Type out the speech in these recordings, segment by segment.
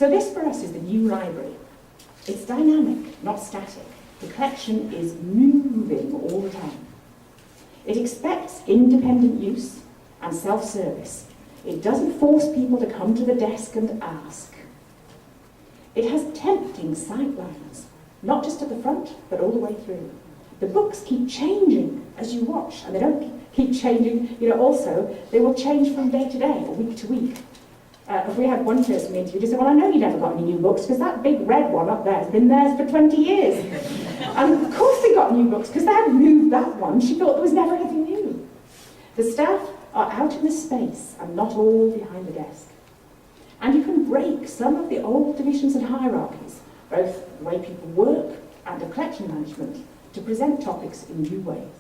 So this for us is the new library. It's dynamic, not static. The collection is moving all the time. It expects independent use and self-service. It doesn't force people to come to the desk and ask. It has tempting sightlines, not just at the front, but all the way through. The books keep changing as you watch, and they don't keep changing, also, they will change from day to day or week to week. If we had one person we interviewed who said, well, I know you never got any new books because that big red one up there has been theirs for 20 years. And of course they got new books because they hadn't moved that one. She thought there was never anything new. The staff are out in the space and not all behind the desk. And you can break some of the old divisions and hierarchies, both the way people work and the collection management, to present topics in new ways.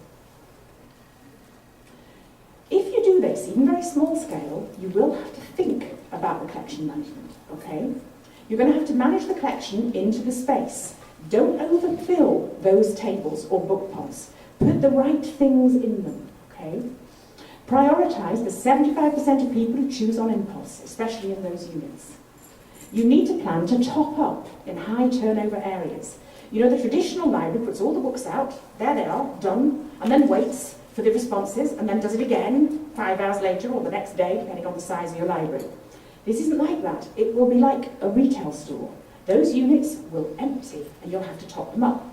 If you do this, even very small scale, you will have to think about the collection management, okay? You're going to have to manage the collection into the space. Don't overfill those tables or book pods. Put the right things in them, okay? Prioritise the 75% of people who choose on impulse, especially in those units. You need to plan to top up in high turnover areas. The traditional library puts all the books out, there they are, done, and then waits for the responses, and then does it again 5 hours later or the next day, depending on the size of your library. This isn't like that. It will be like a retail store. Those units will empty, and you'll have to top them up.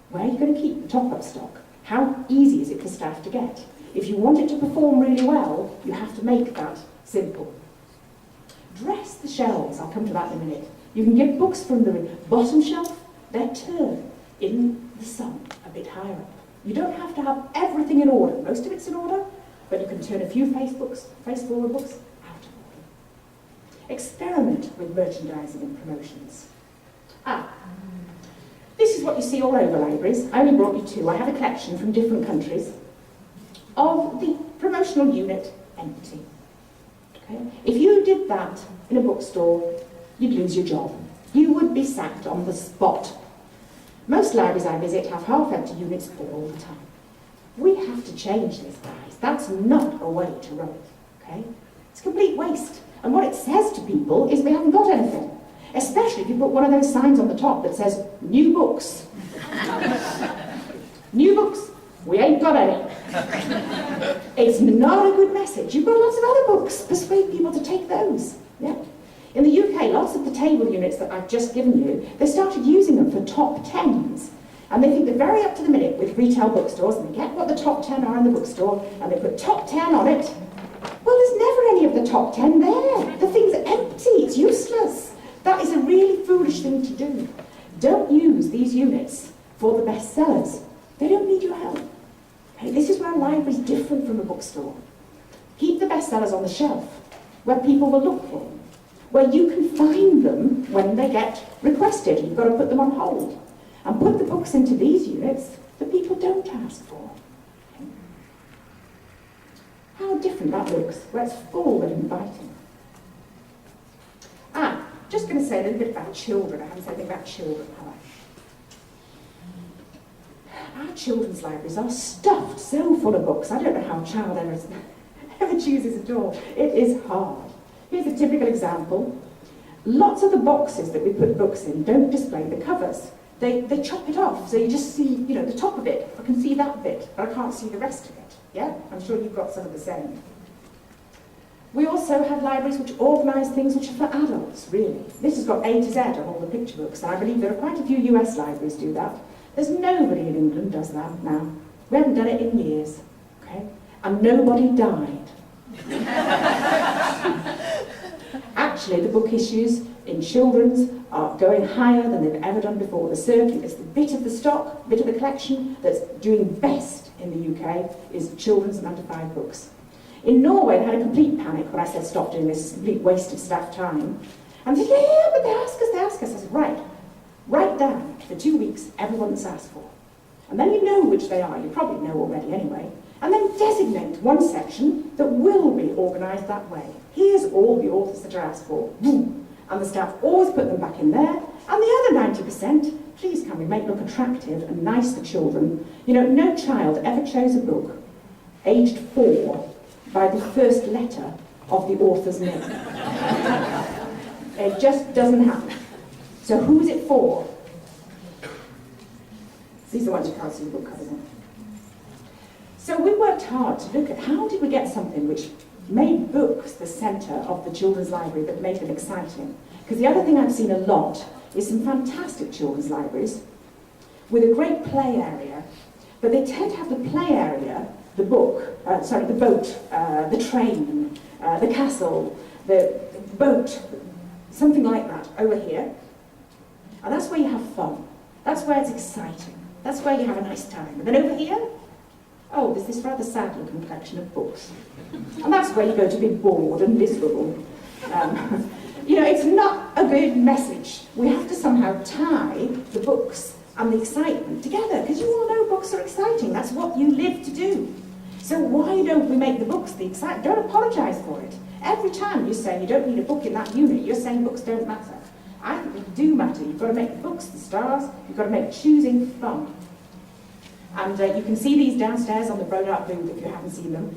Where are you going to keep the top-up stock? How easy is it for staff to get? If you want it to perform really well, you have to make that simple. Dress the shelves. I'll come to that in a minute. You can get books from the bottom shelf, their turn in the sun, a bit higher up. You don't have to have everything in order. Most of it's in order, but you can turn a few face-forward books out of order. Experiment with merchandising and promotions. This is what you see all over libraries. I only brought you two. I have a collection from different countries of the promotional unit empty. Okay? If you did that in a bookstore, you'd lose your job. You would be sacked on the spot. Most libraries I visit have half-empty units all the time. We have to change this, guys. That's not a way to run it, okay? It's complete waste. And what it says to people is we haven't got anything. Especially if you put one of those signs on the top that says, new books. New books. We ain't got any. It's not a good message. You've got lots of other books. Persuade people to take those. Yeah. In the UK, lots of the table units that I've just given you, they started using them for top 10s. And they think they're very up to the minute with retail bookstores, and they get what the top 10 are in the bookstore, and they put top 10 on it. Well, there's never any of the top 10 there. The thing's empty. It's useless. That is a really foolish thing to do. Don't use these units for the bestsellers. They don't need your help. Okay, this is where a library is different from a bookstore. Keep the bestsellers on the shelf, where people will look for them, where you can find them when they get requested. You've got to put them on hold. And put the books into these units that people don't ask for. Okay. How different that looks, where it's full and inviting. Just going to say a little bit about children. I haven't said anything about children, have I? Our children's libraries are stuffed so full of books. I don't know how a child ever chooses a door. It is hard. Here's a typical example. Lots of the boxes that we put books in don't display the covers. They chop it off, so you just see, the top of it. I can see that bit, but I can't see the rest of it. Yeah? I'm sure you've got some of the same. We also have libraries which organise things which are for adults, really. This has got A to Z on all the picture books, and I believe there are quite a few US libraries do that. There's nobody in England does that now. We haven't done it in years, okay? And nobody died. Actually, the book issues in children's are going higher than they've ever done before. The circuit is the bit of the stock, bit of the collection that's doing best in the UK is children's and under 5 books. In Norway, they had a complete panic when I said stop doing this, it's a complete waste of staff time. And they said, yeah, but they ask us. I said, right, write down for 2 weeks everyone that's asked for. And then you know which they are, you probably know already anyway. And then designate one section that will be organised that way. Here's all the authors that are asked for. Boom. And the staff always put them back in there. And the other 90%, please can we make look attractive and nice for children. No child ever chose a book aged 4 by the first letter of the author's name. It just doesn't happen. So who's it for? These are the ones you can't see the book covers on. So we worked hard to look at how did we get something which made books the centre of the children's library, but made them exciting. Because the other thing I've seen a lot is some fantastic children's libraries with a great play area, but they tend to have the play area, the book, the boat, the train, the castle, the boat, something like that over here. And that's where you have fun. That's where it's exciting. That's where you have a nice time. And then over here, oh, there's this rather sad-looking collection of books. And that's where you go to be bored and miserable. You know, it's not a good message. We have to somehow tie the books and the excitement together, because you all know books are exciting. That's what you live to do. So why don't we make the books the exciting? Don't apologise for it. Every time you say you don't need a book in that unit, you're saying books don't matter. I think they do matter. You've got to make the books the stars. You've got to make choosing fun. And you can see these downstairs on the Brodart booth if you haven't seen them.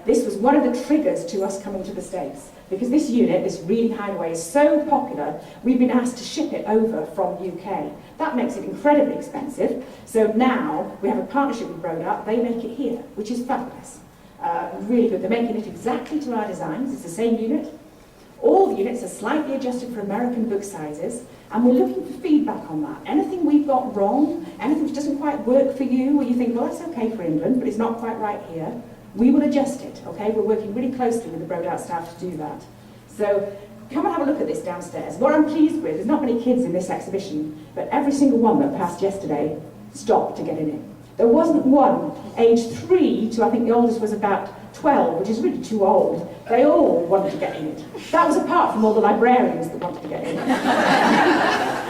This was one of the triggers to us coming to the States. Because this unit, this Reading Hideaway, is so popular, we've been asked to ship it over from UK. That makes it incredibly expensive. So now we have a partnership with Brodart. They make it here, which is fabulous. Really good. They're making it exactly to our designs. It's the same unit. All the units are slightly adjusted for American book sizes, and we're looking for feedback on that. Anything we've got wrong, anything which doesn't quite work for you, or you think, well, that's okay for England, but it's not quite right here, we will adjust it, okay? We're working really closely with the Brodart staff to do that. So come and have a look at this downstairs. What I'm pleased with, there's not many kids in this exhibition, but every single one that passed yesterday stopped to get in it. There wasn't one aged 3 to, I think the oldest was about 12, which is really too old. They all wanted to get in it. That was apart from all the librarians that wanted to get in.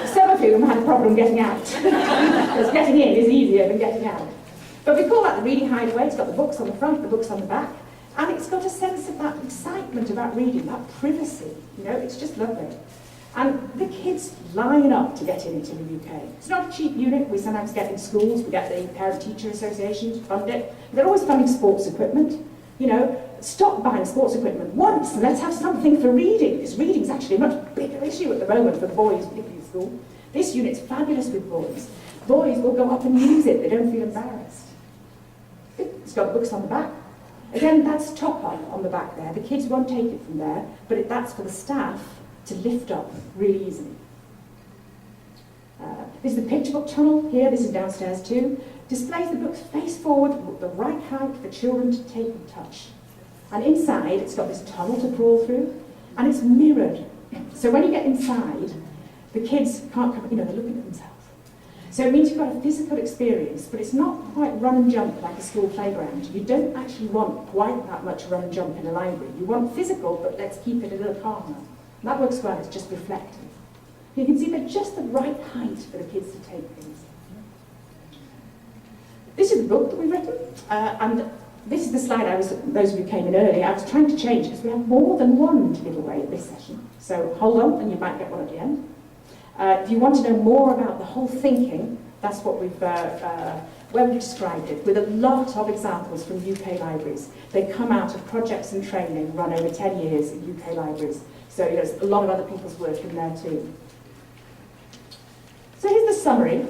Some of whom had a problem getting out. Because getting in is easier than getting out. But we call that the Reading Hideaway. It's got the books on the front, the books on the back, and it's got a sense of that excitement about reading, that privacy. You know, it's just lovely. And the kids line up to get in it in the UK. It's not a cheap unit. We sometimes get in schools. We get the Parent-Teacher Association to fund it. They're always funding sports equipment. You know, stop buying sports equipment once and let's have something for reading, because reading's actually a much bigger issue at the moment for the boys, particularly in school. This unit's fabulous with boys. Boys will go up and use it. They don't feel embarrassed. It's got books on the back. Again, that's top up on the back there. The kids won't take it from there, but that's for the staff to lift up really easily. This is the picture book tunnel here. This is downstairs too. Displays the books face forward, the right height for children to take and touch. And inside, it's got this tunnel to crawl through, and it's mirrored. So when you get inside, the kids can't come, you know, they're looking at themselves. So it means you've got a physical experience, but it's not quite run and jump like a school playground. You don't actually want quite that much run and jump in a library. You want physical, but let's keep it a little calmer. And that works well, it's just reflective. You can see they're just the right height for the kids to take things. This is the book that we've written, and this is the slide those of you who came in early, I was trying to change because we have more than one to give away at this session. So hold on, and you might get one at the end. If you want to know more about the whole thinking, that's what where we've described it, with a lot of examples from UK libraries. They come out of projects and training run over 10 years in UK libraries. So there's a lot of other people's work in there too. So here's the summary.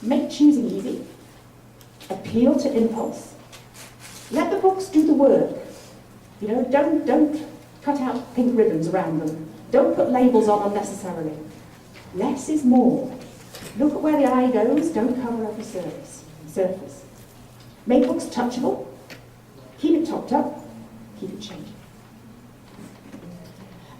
Make choosing easy. Appeal to impulse. Let the books do the work. You know, don't cut out pink ribbons around them. Don't put labels on unnecessarily. Less is more. Look at where the eye goes, don't cover every surface. Make books touchable. Keep it topped up. Keep it changing.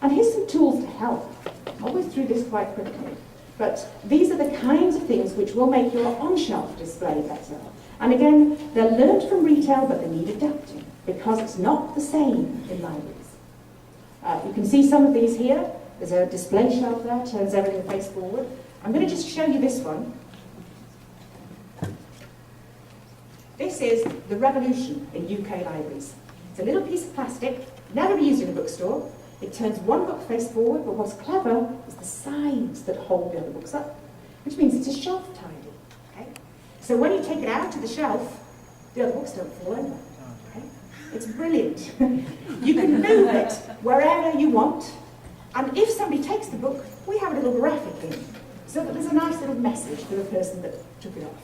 And here's some tools to help. I always threw this quite quickly. But these are the kinds of things which will make your on-shelf display better. And again, they're learned from retail, but they need adapting, because it's not the same in libraries. You can see some of these here. There's a display shelf there, turns everything face forward. I'm going to just show you this one. This is the revolution in UK libraries. It's a little piece of plastic, never be used in a bookstore. It turns one book face forward, but what's clever is the sides that hold the other books up, which means it's a shelf tidy. Okay? So when you take it out to the shelf, the other books don't fall over. Okay? It's brilliant. You can move it wherever you want, And if somebody takes the book, we have a little graphic in, so that there's a nice little message for the person that took it off.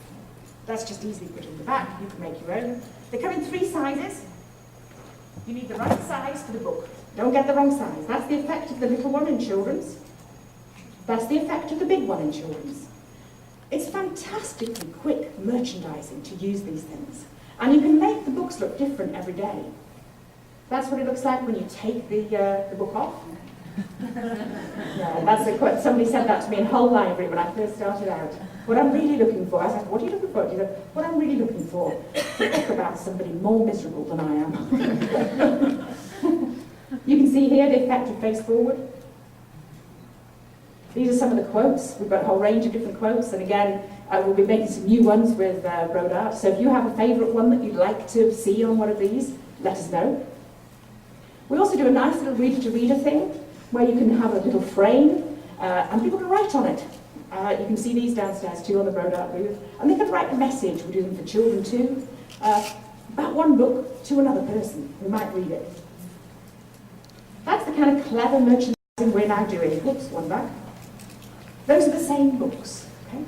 That's just easily put in the back. You can make your own. They come in 3 sizes. You need the right size for the book. Don't get the wrong size. That's the effect of the little one in children's. That's the effect of the big one in children's. It's fantastically quick merchandising to use these things. And you can make the books look different every day. That's what it looks like when you take the book off. Yeah, that's a quote. Somebody said that to me in Hull Library when I first started out. What I'm really looking for, I said, what are you looking for? He said, what I'm really looking for is a book about somebody more miserable than I am. You can see here the effect of face forward. These are some of the quotes. We've got a whole range of different quotes, and again, we'll be making some new ones with Brodart. So if you have a favourite one that you'd like to see on one of these, let us know. We also do a nice little reader-to-reader thing, where you can have a little frame, and people can write on it. You can see these downstairs too on the Brodart booth, and they can write a message. We do them for children too, about one book to another person who might read it. That's the kind of clever merchandising we're now doing. Whoops, one back. Those are the same books. Okay?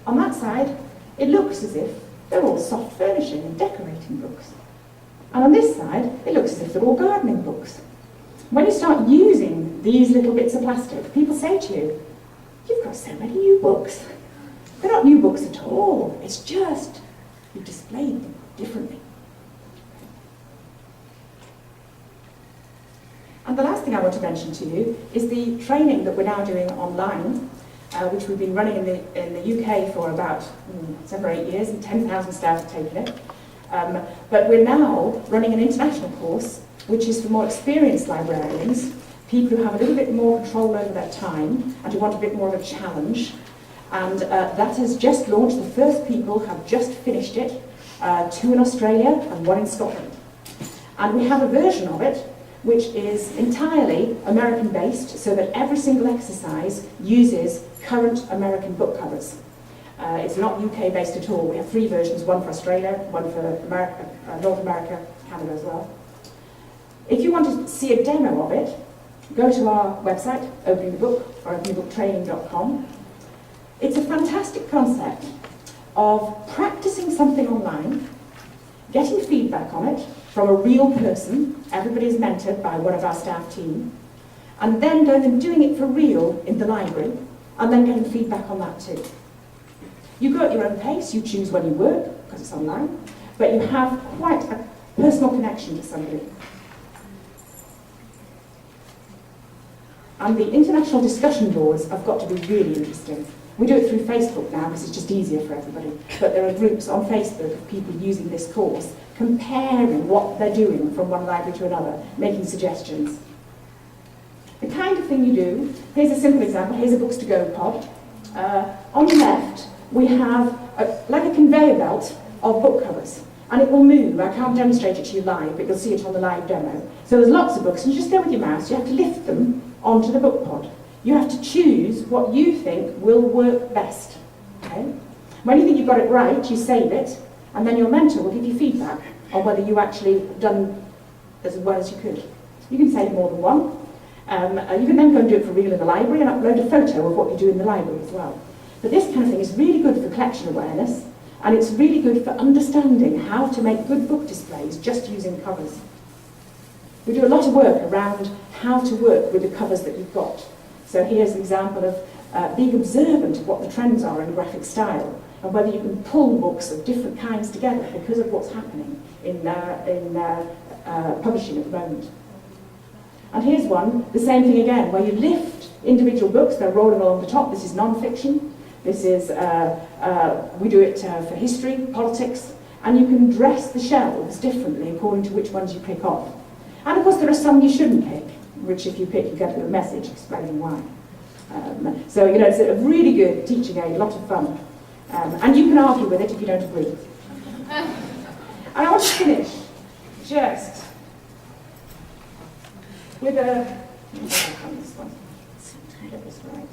On that side, it looks as if they're all soft furnishing and decorating books. And on this side, it looks as if they're all gardening books. When you start using these little bits of plastic, people say to you, you've got so many new books. They're not new books at all. It's just you've displayed them differently. And the last thing I want to mention to you is the training that we're now doing online, which we've been running in the UK for about 7 or 8 years, and 10,000 staff have taken it. But we're now running an international course, which is for more experienced librarians, people who have a little bit more control over their time and who want a bit more of a challenge. And that has just launched. The first people have just finished it, 2 in Australia and 1 in Scotland. And we have a version of it which is entirely American-based, so that every single exercise uses current American book covers. It's not UK-based at all. We have 3 versions, 1 for Australia, 1 for America, North America, Canada as well. If you want to see a demo of it, go to our website, Opening the Book, or openingbooktraining.com. It's a fantastic concept of practicing something online, getting feedback on it from a real person. Everybody is mentored by one of our staff team, and then going and doing it for real in the library, and then getting feedback on that too. You go at your own pace, you choose when you work, because it's online, but you have quite a personal connection to somebody. And the international discussion boards have got to be really interesting. We do it through Facebook now because it's just easier for everybody. But there are groups on Facebook of people using this course, comparing what they're doing from one library to another, making suggestions. The kind of thing you do, here's a simple example, here's a Books to Go pod. On the left, we have like a conveyor belt of book covers. And it will move. I can't demonstrate it to you live, but you'll see it on the live demo. So there's lots of books, and you just go with your mouse, you have to lift them onto the book pod. You have to choose what you think will work best. Okay? When you think you've got it right, you save it, and then your mentor will give you feedback on whether you actually done as well as you could. You can save more than one. You can then go and do it for real in the library and upload a photo of what you do in the library as well. But this kind of thing is really good for collection awareness, and it's really good for understanding how to make good book displays just using covers. We do a lot of work around how to work with the covers that you've got. So here's an example of being observant of what the trends are in graphic style, and whether you can pull books of different kinds together because of what's happening in publishing at the moment. And here's one, the same thing again, where you lift individual books, they're rolling along the top. This is non-fiction. This is, we do it for history, politics, and you can dress the shelves differently according to which ones you pick off. And of course there are some you shouldn't pick, which if you pick, you get a message explaining why. So, you know, it's a really good teaching aid, a lot of fun. And you can argue with it if you don't agree. And I want to finish just with a, get this right.